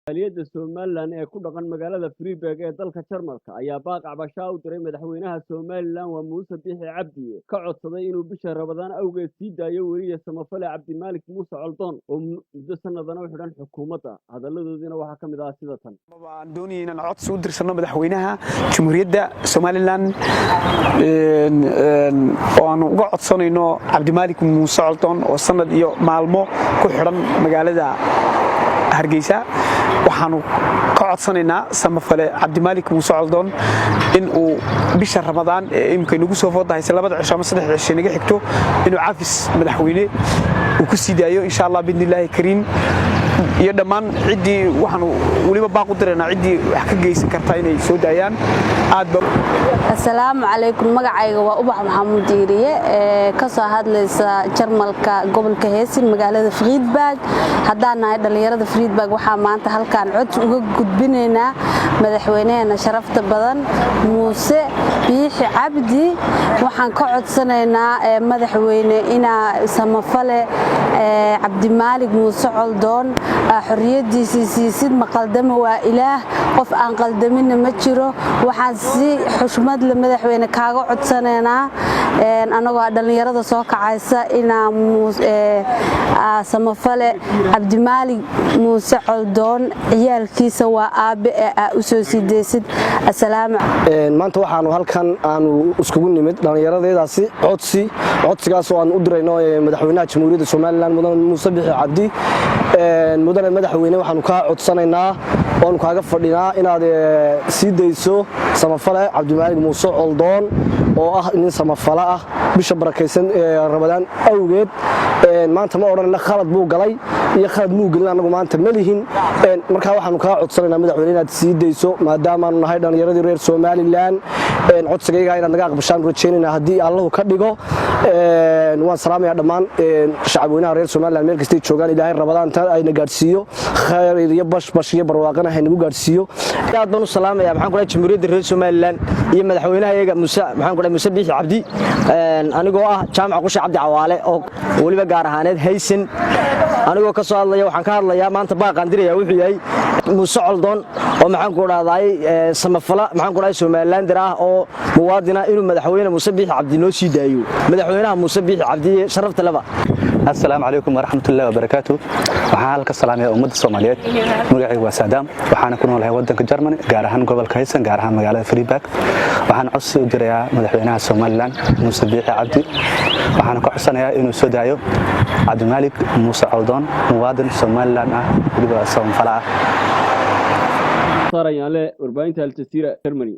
Aliyada Somaliland ee ku dhaqan magaalada Freiburg ee dalka Jarmalka ayaa baaq cabasho u diray madaxweynaha Somaliland waa Muuse Biixi Cabdi ka codsaday inuu bisha Ramadaan awgeed sii daayo wariye samafale Cabdimaalik Muuse Coldoon oo muddo sanadana u xidhan xukuumadda hadaladoodina waxaa ka mid ah sida tan aan doonayay inaan codsi u dirsano madaxweynaha Jamhuuriyadda Somaliland oo aan uga codsanayno Cabdimaalik Muuse Coldoon oo sanad iyo maalmo ku xidhan magaalada Hargeysa waxaanu ka codsanaynaa samafale Cabdimaalik Muuse Coldoon in uu bisha Ramadaan ee imka inagu soo foodahaysa 2 cisho ama 3 cisho inaga xigto inuu cafis madaxweyne uu ku sii daayo insha Allah bidnillaahi kariim iyo dhamaan cidii waxaanu waliba baaq u direynaa cidii wax ka geysan karta inay soo daayaan aad ba assalaamu calaykum magacayga waa Ubax Maxamuud Diiriye ka soo hadlaysa Jarmalka gobolka Heesin magaalada Freiburg haddaan nahay dhalinyarada Freiburg waxa maanta halkaan cod uga gudbinaynaa madaxweynaha sharafta badan Muuse Biixi Cabdi waxaan ka codsanaynaa madaxweyne inaa samafale Cabdimaalik Muuse Coldoon xorriyadiisa siisid maqaldamo waa ilaah qof aan qaldamin ma jiro waxaan si xushmad leh madaxweyne kaaga codsanaynaa anagoo dhalinyarada soo kacaysa inaa samafale Cabdimaalik Muuse Coldoon ciyaalkiisa waa aabe u soo sideysid assalaamu maanta waxaanu halkan aanu iskugu nimid dhalinyaradeedaasi codsigaas oo aan u dirayno madaxweynaha Jamhuuriyadda Somaliland Muuse Biixi Cabdi mudane madaxweyne waxaanu ka codsanaynaa oo kaaga fadhinaa inaad sii deyso samafale Cabdimaalik Muuse Coldoon oo ah nin samafala ah bisha barakeysan Ramadaan awgeed maanta ma oranayna khalad buu galay iyo khalad muu galin anagu maanta ma lihin marka waxaanu ka codsanaynaa madaxweyne inaad sii deyso maadaama aanu nahay dhalinyaradii reer Somaliland codsigayga inaad naga aqbashaan rajaynaynaa haddii Allahu ka dhigo waan salaamayaa dhammaan shacabweynaha reer Somaliland meel kasta ay joogaan Ilaahay Ramadaanta ayna gaarsiiyo khayr iyo bash iyo barwaaqana ay nagu gaarsiiyo aad baan u salaamayaa maxaan ku leeyahay Jamhuuriyadda reer Somaliland iyo madaxweynaha iyaga Muuse Biixi Cabdi anigoo ah jaamac Qusha Cabdi Cawaale oo waliba gaar ahaaneed Haysan anigoo ka soo hadlaya waxaan ka hadlayaa maanta baaqan diraya wuxuu yahay Muuse Coldoon oo maxaan ku raadaay samafala maxaan ku raadaay Somaliland ah oo muwaadina inuu madaxweyne Muuse Biixi Cabdi noo sii daayo madaxweynaha Muuse Biixi Cabdi sharafta laba السلام عليكم ورحمة الله وبركاته وحالك السلام يا أمة الصوماليات مقعي وسادام وحانا كنا لها ودنك جرماني قارهان قبل كهيسان قارهان مقالة فريباك وحانا عصي ودريا مدحوينها الصوماليان موسى بيحي عبدي وحانا كحسنا يا إنو سودايو عبدالمالك موسى عودون موادن الصوماليان ولبا الصوم فلاح صار يعني urbainta Al Jazeera Germany